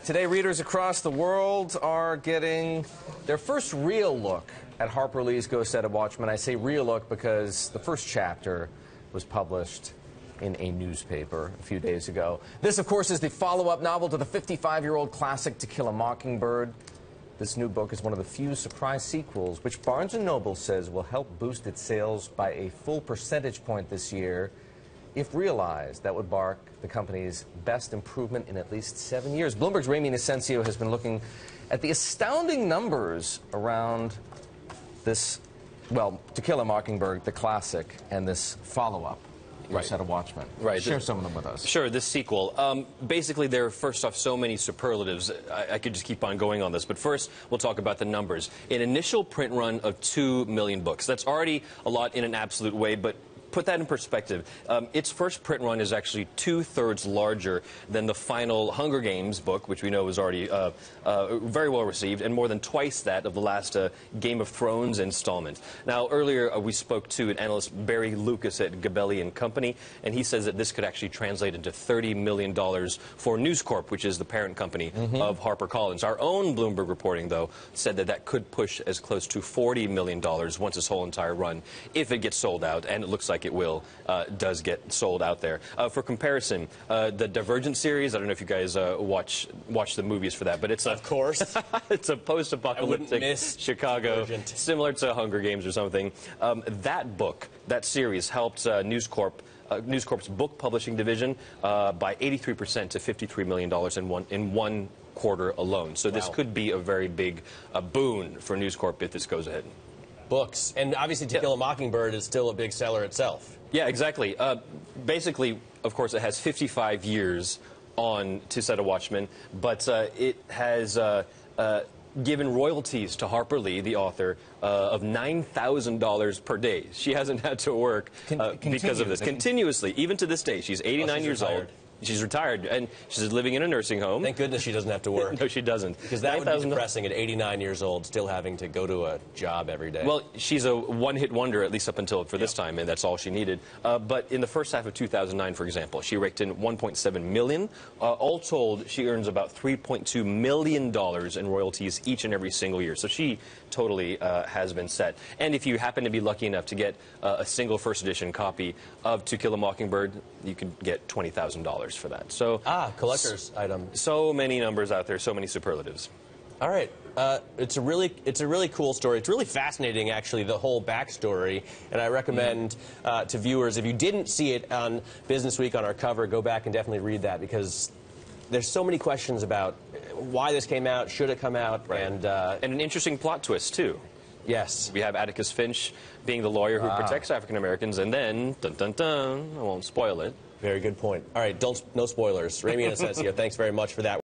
Today, readers across the world are getting their first real look at Harper Lee's Go Set a Watchman. I say real look because the first chapter was published in a newspaper a few days ago. This, of course, is the follow-up novel to the 55-year-old classic To Kill a Mockingbird. This new book is one of the few surprise sequels, which Barnes & Noble says will help boost its sales by a full percentage point this year. If realized, that would mark the company's best improvement in at least 7 years. Bloomberg's Ramy Inocencio has been looking at the astounding numbers around this, well, To Kill a Mockingbird, the classic, and this follow-up. Right. Set a Watchman. Right. Share some of them with us. Sure, this sequel. Basically, there are, first off, so many superlatives. I could just keep on going on this. But first, we'll talk about the numbers. An initial print run of 2 million books. That's already a lot in an absolute way, but put that in perspective. Its first print run is actually 2/3 larger than the final Hunger Games book, which we know was already very well received, and more than twice that of the last Game of Thrones installment. Now, earlier we spoke to an analyst, Barry Lucas at Gabelli & Company, and he says that this could actually translate into $30 million for News Corp, which is the parent company of HarperCollins. Our own Bloomberg reporting, though, said that that could push as close to $40 million once this whole entire run, if it gets sold out, and it looks like it will, does get sold out there. For comparison, the Divergent series, I don't know if you guys watch the movies for that, but it's of course. It's a post-apocalyptic Chicago, Divergent, similar to Hunger Games or something. That book, that series, helped News Corp's book publishing division by 83% to $53 million in one quarter alone. So this could be a very big boon for News Corp if this goes ahead. Books. And obviously To Kill a Mockingbird is still a big seller itself. Yeah, exactly. Basically, of course, it has 55 years on To Set a Watchman, but it has given royalties to Harper Lee, the author, of $9,000 per day. She hasn't had to work because of this. Continuously, even to this day. She's 89 years old. She's retired, and she's living in a nursing home. Thank goodness she doesn't have to work. No, she doesn't. Because that would be depressing at 89 years old, still having to go to a job every day. Well, she's a one-hit wonder, at least up until for this time, and that's all she needed. But in the first half of 2009, for example, she raked in $1.7 million. All told, she earns about $3.2 million in royalties each and every single year. So she totally has been set. And if you happen to be lucky enough to get a single first edition copy of To Kill a Mockingbird, you can get $20,000 for that. So collector's item. So many numbers out there, so many superlatives. All right. It's a really cool story. It's really fascinating, actually, the whole backstory. And I recommend to viewers, if you didn't see it on Business Week on our cover, go back and definitely read that, because there's so many questions about why this came out, should it come out, and an interesting plot twist too. Yes. We have Atticus Finch being the lawyer who protects African Americans, and then, dun dun dun, I won't spoil it. Very good point. All right, no spoilers. Ramy Inocencio, thanks very much for that.